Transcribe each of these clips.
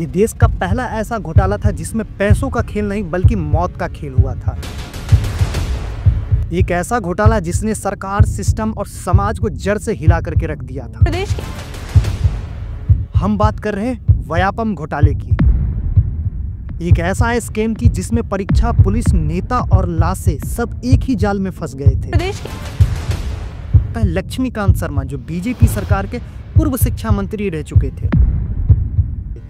ये देश का पहला ऐसा घोटाला था जिसमें पैसों का खेल नहीं बल्कि मौत का खेल हुआ था। एक ऐसा घोटाला जिसने सरकार, सिस्टम और समाज को जड़ से हिला करके रख दिया था। हम बात कर रहे हैं व्यापम घोटाले की। एक ऐसा स्कैम की जिसमें परीक्षा, पुलिस, नेता और लाशें सब एक ही जाल में फंस गए थे। लक्ष्मीकांत शर्मा जो बीजेपी सरकार के पूर्व शिक्षा मंत्री रह चुके थे।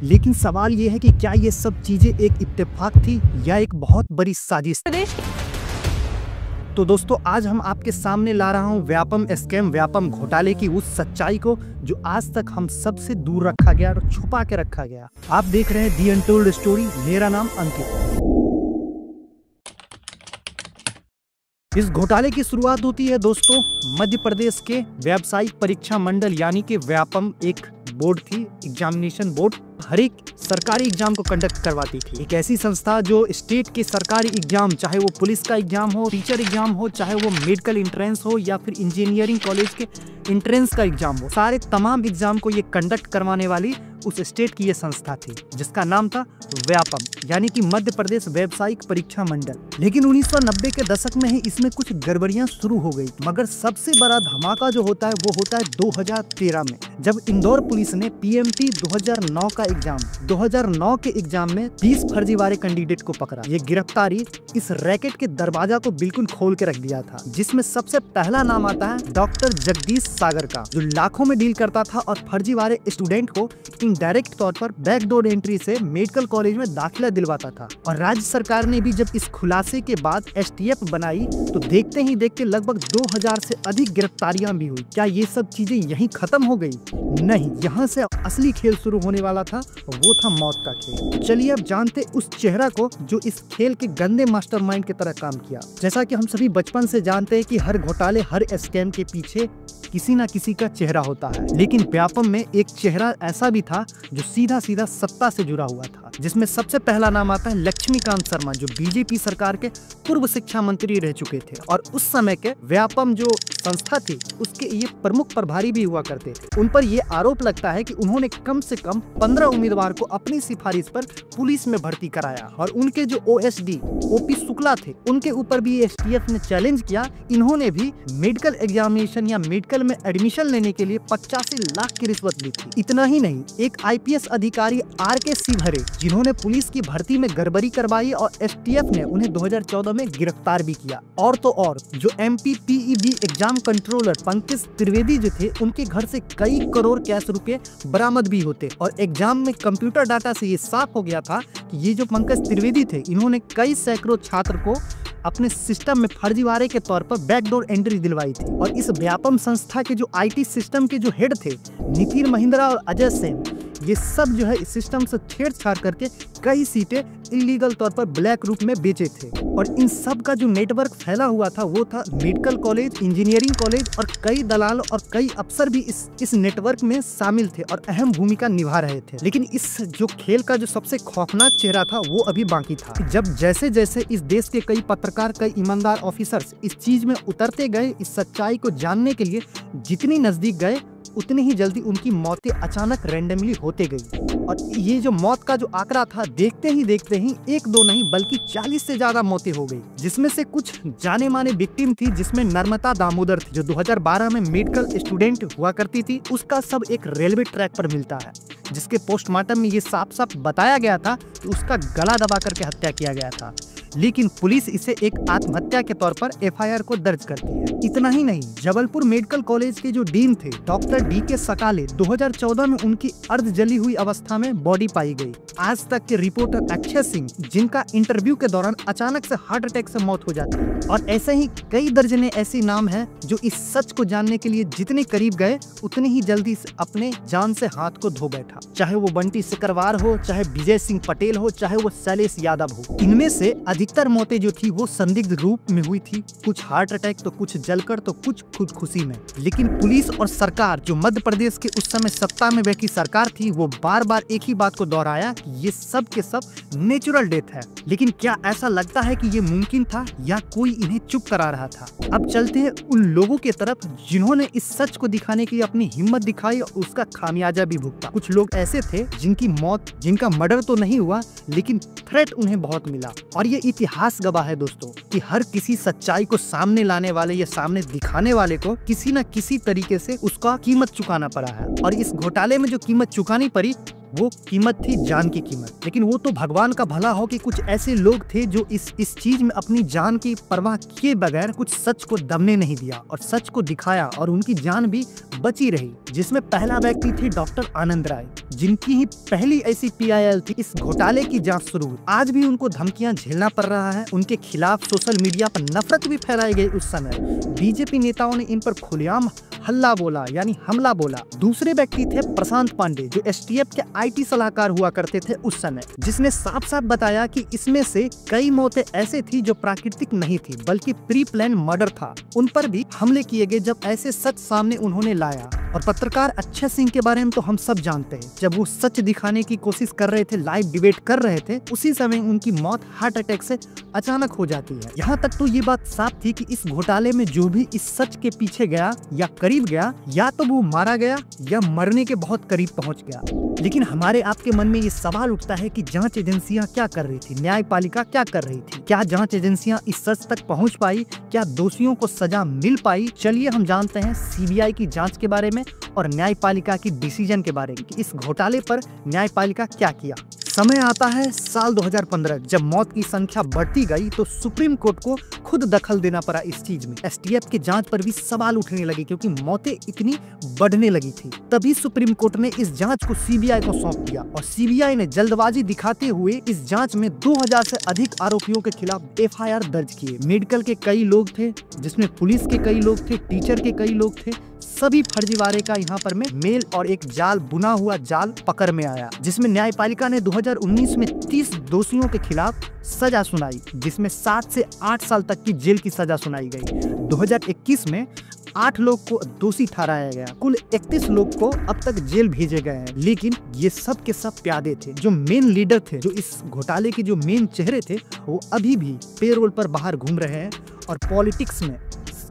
लेकिन सवाल यह है कि क्या ये सब चीजें एक इत्तेफाक थी या एक बहुत बड़ी साजिश? तो दोस्तों, आज हम आपके सामने ला रहा हूं व्यापम स्कैम, व्यापम घोटाले की उस सच्चाई को जो आज तक हम सबसे दूर रखा गया और छुपा के रखा गया। आप देख रहे हैं दी अनटोल्ड स्टोरी। मेरा नाम अंकित। इस घोटाले की शुरुआत होती है दोस्तों मध्य प्रदेश के व्यावसायिक परीक्षा मंडल यानी कि व्यापम एक बोर्ड थी, एग्जामिनेशन बोर्ड। हर एक सरकारी एग्जाम को कंडक्ट करवाती थी। एक ऐसी संस्था जो स्टेट के सरकारी एग्जाम, चाहे वो पुलिस का एग्जाम हो, टीचर एग्जाम हो, चाहे वो मेडिकल एंट्रेंस हो या फिर इंजीनियरिंग कॉलेज के एंट्रेंस का एग्जाम हो, सारे तमाम एग्जाम को ये कंडक्ट करवाने वाली उस स्टेट की ये संस्था थी जिसका नाम था व्यापम यानी कि मध्य प्रदेश व्यावसायिक परीक्षा मंडल। लेकिन 1990 के दशक में ही इसमें कुछ गड़बड़ियां शुरू हो गई। मगर सबसे बड़ा धमाका जो होता है वो होता है 2013 में, जब इंदौर पुलिस ने पीएमटी 2009 का एग्जाम 2009 के एग्जाम में 20 फर्जीवाड़े कैंडिडेट को पकड़ा। ये गिरफ्तारी इस रैकेट के दरवाजा को बिल्कुल खोल के रख दिया था, जिसमें सबसे पहला नाम आता है डॉक्टर जगदीश सागर का, जो लाखों में डील करता था और फर्जीवाड़े स्टूडेंट को डायरेक्ट तौर पर बैकडोर एंट्री से मेडिकल कॉलेज में दाखिला दिलवाता था। और राज्य सरकार ने भी जब इस खुलासे के बाद एसटीएफ बनाई तो देखते ही देखते लगभग 2000 से अधिक गिरफ्तारियां भी हुई। क्या ये सब चीजें यहीं खत्म हो गई? नहीं, यहाँ से असली खेल शुरू होने वाला था, वो था मौत का खेल। चलिए अब जानते उस चेहरा को जो इस खेल के गंदे मास्टरमाइंड की तरह काम किया। जैसा कि हम सभी बचपन से जानते हैं कि हर घोटाले, हर स्कैम के पीछे किसी ना किसी का चेहरा होता है, लेकिन व्यापम में एक चेहरा ऐसा भी था जो सीधा सीधा सत्ता से जुड़ा हुआ था, जिसमें सबसे पहला नाम आता है लक्ष्मीकांत शर्मा जो बीजेपी सरकार के पूर्व शिक्षा मंत्री रह चुके थे और उस समय के व्यापम जो संस्था थी उसके ये प्रमुख प्रभारी भी हुआ करते थे। उन पर ये आरोप लगता है कि उन्होंने कम से कम 15 उम्मीदवार को अपनी सिफारिश पर पुलिस में भर्ती कराया और उनके जो ओएसडी ओपी शुक्ला थे उनके ऊपर भी एसटीएफ ने चैलेंज किया। इन्होंने भी मेडिकल एग्जामिनेशन या मेडिकल में एडमिशन लेने के लिए 85 लाख की रिश्वत ली थी। इतना ही नहीं, एक आईपीएस अधिकारी आरके शिवहरे जिन्होंने पुलिस की भर्ती में गड़बड़ी करवाई और एसटीएफ ने उन्हें 2014 में गिरफ्तार भी किया। और तो और जो MPPEB exam controller Pankaj Trivedi जो थे उनके घर से कई करोड़ कैश रुपए बरामद भी होते और एग्जाम में कंप्यूटर डाटा से ये साफ हो गया था कि ये जो पंकज त्रिवेदी थे इन्होंने कई सैकड़ों छात्र को अपने सिस्टम में फर्जीवाड़े के तौर पर बैकडोर एंट्री दिलवाई थी। और इस व्यापम संस्था के जो आईटी सिस्टम के जो हेड थे नितिन महिंद्रा और अजय सेन, ये सब जो है इस सिस्टम से छेड़छाड़ करके कई सीटें इलीगल तौर पर ब्लैक रूप में बेचे थे। और इन सब का जो नेटवर्क फैला हुआ था वो था मेडिकल कॉलेज, इंजीनियरिंग कॉलेज और कई दलाल और कई अफसर भी इस नेटवर्क में शामिल थे और अहम भूमिका निभा रहे थे। लेकिन इस जो खेल का जो सबसे खौफनाक चेहरा था वो अभी बाकी था। जब जैसे जैसे इस देश के कई पत्रकार, कई ईमानदार ऑफिसर्स इस चीज में उतरते गए, इस सच्चाई को जानने के लिए जितनी नजदीक गए उतनी ही जल्दी उनकी मौतें अचानक रैंडमली होते गई। और ये जो मौत का जो आंकड़ा था देखते ही एक दो नहीं बल्कि 40 से ज्यादा मौतें हो गई, जिसमें से कुछ जाने माने विक्टिम थी, जिसमें नर्मदा दामोदर थी जो 2012 में मेडिकल स्टूडेंट हुआ करती थी। उसका सब एक रेलवे ट्रैक पर मिलता है, जिसके पोस्टमार्टम में ये साफ साफ बताया गया था कि उसका गला दबा करके हत्या किया गया था। लेकिन पुलिस इसे एक आत्महत्या के तौर पर एफआईआर को दर्ज करती है। इतना ही नहीं, जबलपुर मेडिकल कॉलेज के जो डीन थे डॉक्टर डीके सकाले 2014 में उनकी अर्ध जली हुई अवस्था में बॉडी पाई गई। आज तक के रिपोर्टर अक्षय सिंह जिनका इंटरव्यू के दौरान अचानक से हार्ट अटैक से मौत हो जाती है। और ऐसे ही कई दर्जने ऐसे नाम हैं जो इस सच को जानने के लिए जितने करीब गए उतने ही जल्दी से अपने जान से हाथ को धो बैठा, चाहे वो बंटी सिकरवार हो, चाहे विजय सिंह पटेल हो, चाहे वो शैलेश यादव हो। इनमें से अधिकतर मौतें जो थी वो संदिग्ध रूप में हुई थी, कुछ हार्ट अटैक तो कुछ जलकर तो कुछ खुदकुशी में। लेकिन पुलिस और सरकार, जो मध्य प्रदेश के उस समय सत्ता में बैठी सरकार थी, वो बार बार एक ही बात को दोहराया कि ये सब के सब नेचुरल डेथ है। लेकिन क्या ऐसा लगता है कि ये मुमकिन था या कोई इन्हें चुप करा रहा था? अब चलते हैं उन लोगों के तरफ जिन्होंने इस सच को दिखाने के लिए अपनी हिम्मत दिखाई और उसका खामियाजा भी भुगता। कुछ लोग ऐसे थे जिनकी मौत, जिनका मर्डर तो नहीं हुआ लेकिन थ्रेट उन्हें बहुत मिला। और ये इतिहास गवाह है दोस्तों कि हर किसी सच्चाई को सामने लाने वाले या सामने दिखाने वाले को किसी न किसी तरीके से उसका कीमत चुकाना पड़ा है। और इस घोटाले में जो कीमत चुकानी पड़ी वो कीमत थी जान की कीमत। लेकिन वो तो भगवान का भला हो कि कुछ ऐसे लोग थे जो इस चीज में अपनी जान की परवाह किए बगैर कुछ सच को दबने नहीं दिया और सच को दिखाया और उनकी जान भी बची रही। जिसमें पहला व्यक्ति थे डॉक्टर आनंद राय, जिनकी ही पहली ऐसी PIL थी। इस घोटाले की जांच शुरू हुई। आज भी उनको धमकियां झेलना पड़ रहा है। उनके खिलाफ सोशल मीडिया पर नफरत भी फैलाई गई। उस समय बीजेपी नेताओं ने इन पर खुलेआम हल्ला बोला, यानी हमला बोला। दूसरे व्यक्ति थे प्रशांत पांडे, जो STF के IT सलाहकार हुआ करते थे उस समय, जिसने साफ साफ बताया कि इसमें से कई मौतें ऐसे थी जो प्राकृतिक नहीं थी बल्कि प्री प्लान मर्डर था। उन पर भी हमले किए गए जब ऐसे सच सामने उन्होंने लाया। और पत्रकार अक्षय सिंह के बारे में तो हम सब जानते हैं, जब वो सच दिखाने की कोशिश कर रहे थे, लाइव डिबेट कर रहे थे, उसी समय उनकी मौत हार्ट अटैक से अचानक हो जाती है। यहाँ तक तो ये बात साफ थी कि इस घोटाले में जो भी इस सच के पीछे गया या करीब गया, या तो वो मारा गया या मरने के बहुत करीब पहुंच गया। लेकिन हमारे आपके मन में ये सवाल उठता है कि जांच एजेंसियां क्या कर रही थी, न्यायपालिका क्या कर रही थी? क्या जांच एजेंसियां इस सच तक पहुंच पाई? क्या दोषियों को सजा मिल पाई? चलिए हम जानते हैं CBI की जांच के बारे में और न्यायपालिका की डिसीजन के बारे में कि इस घोटाले पर न्यायपालिका क्या किया। समय आता है साल 2015, जब मौत की संख्या बढ़ती गई तो सुप्रीम कोर्ट को खुद दखल देना पड़ा इस चीज में। STF की जांच पर भी सवाल उठने लगे क्योंकि मौतें इतनी बढ़ने लगी थी। तभी सुप्रीम कोर्ट ने इस जांच को CBI को सौंप दिया और CBI ने जल्दबाजी दिखाते हुए इस जांच में 2000 से अधिक आरोपियों के खिलाफ FIR दर्ज किए। मेडिकल के कई लोग थे, जिसमें पुलिस के कई लोग थे, टीचर के कई लोग थे। सभी फर्जीवाड़े का यहाँ पर में मेल और एक जाल, बुना हुआ जाल पकड़ में आया, जिसमें न्यायपालिका ने 2019 में 30 दोषियों के खिलाफ सजा सुनाई, जिसमें 7 से 8 साल तक की जेल की सजा सुनाई गई। 2021 में 8 लोग को दोषी ठहराया गया। कुल 31 लोग को अब तक जेल भेजे गए हैं। लेकिन ये सब के सब प्यादे थे। जो मेन लीडर थे, जो इस घोटाले के जो मेन चेहरे थे, वो अभी भी पेरोल पर बाहर घूम रहे हैं और पॉलिटिक्स में,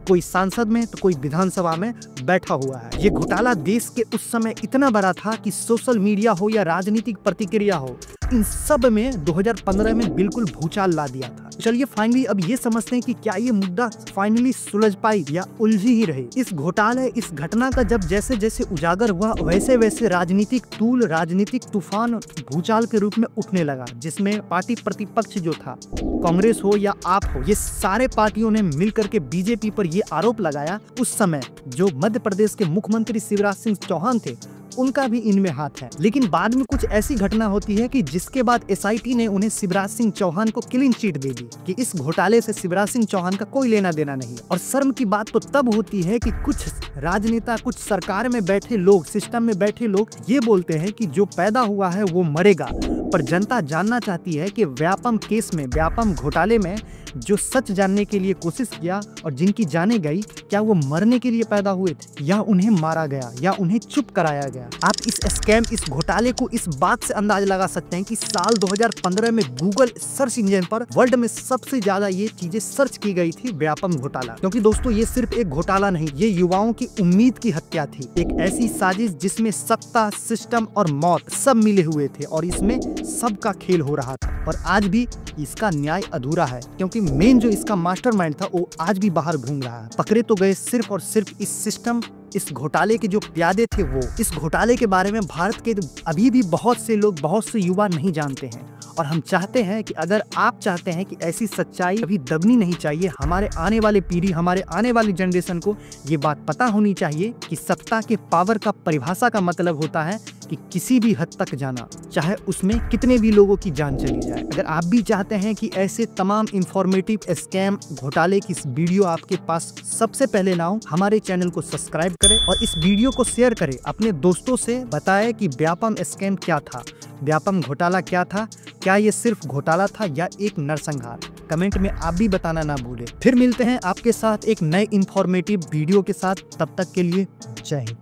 कोई सांसद में तो कोई विधानसभा में बैठा हुआ है। ये घोटाला देश के उस समय इतना बड़ा था कि सोशल मीडिया हो या राजनीतिक प्रतिक्रिया हो, इन सब में 2015 में बिल्कुल भूचाल ला दिया था। चलिए फाइनली अब ये समझते हैं कि क्या ये मुद्दा फाइनली सुलझ पाई या उलझी ही रही। इस घोटाले, इस घटना का जब जैसे जैसे उजागर हुआ, वैसे वैसे राजनीतिक तूल, राजनीतिक तूफान भूचाल के रूप में उठने लगा, जिसमें पार्टी प्रतिपक्ष जो था, कांग्रेस हो या आप हो, ये सारे पार्टियों ने मिलकर के बीजेपी पर ये आरोप लगाया। उस समय जो मध्य प्रदेश के मुख्यमंत्री शिवराज सिंह चौहान थे, उनका भी इनमें हाथ है। लेकिन बाद में कुछ ऐसी घटना होती है कि जिसके बाद SIT ने उन्हें शिवराज सिंह चौहान को क्लीन चिट दे दी कि इस घोटाले से शिवराज सिंह चौहान का कोई लेना देना नहीं। और शर्म की बात तो तब होती है कि कुछ राजनेता, कुछ सरकार में बैठे लोग, सिस्टम में बैठे लोग ये बोलते हैं कि जो पैदा हुआ है वो मरेगा। पर जनता जानना चाहती है कि व्यापम केस में, व्यापम घोटाले में जो सच जानने के लिए कोशिश किया और जिनकी जाने गई, क्या वो मरने के लिए पैदा हुए थे या उन्हें मारा गया या उन्हें चुप कराया गया? आप इस स्कैम, इस घोटाले को इस बात से अंदाज लगा सकते हैं कि साल 2015 में गूगल सर्च इंजन पर वर्ल्ड में सबसे ज्यादा ये चीजें सर्च की गई थी, व्यापम घोटाला। क्योंकि दोस्तों ये सिर्फ एक घोटाला नहीं, ये युवाओं की उम्मीद की हत्या थी। एक ऐसी साजिश जिसमें सत्ता, सिस्टम और मौत सब मिले हुए थे और इसमें सबका खेल हो रहा था। और आज भी इसका न्याय अधूरा है क्योंकि मेन जो इसका मास्टरमाइंड था वो आज भी बाहर घूम रहा है। पकड़े तो गए सिर्फ और सिर्फ इस सिस्टम, इस घोटाले के जो प्यादे थे वो। इस घोटाले के बारे में भारत के अभी भी बहुत से लोग, बहुत से युवा नहीं जानते हैं। और हम चाहते हैं कि अगर आप चाहते हैं कि ऐसी सच्चाई कभी दबनी नहीं चाहिए, हमारे आने वाले पीढ़ी, हमारे आने वाली जनरेशन को ये बात पता होनी चाहिए कि सत्ता के पावर का परिभाषा का मतलब होता है कि किसी भी हद तक जाना, चाहे उसमें कितने भी लोगों की जान चली जाए। अगर आप भी चाहते हैं कि ऐसे तमाम इंफॉर्मेटिव स्कैम, घोटाले की वीडियो आपके पास सबसे पहले ना हो, हमारे चैनल को सब्सक्राइब करें और इस वीडियो को शेयर करें, अपने दोस्तों से बताएं कि व्यापम स्कैम क्या था, व्यापम घोटाला क्या था, क्या ये सिर्फ घोटाला था या एक नरसंहार। कमेंट में आप भी बताना ना भूलें। फिर मिलते हैं आपके साथ एक नए इंफॉर्मेटिव वीडियो के साथ, तब तक के लिए जय हिंद।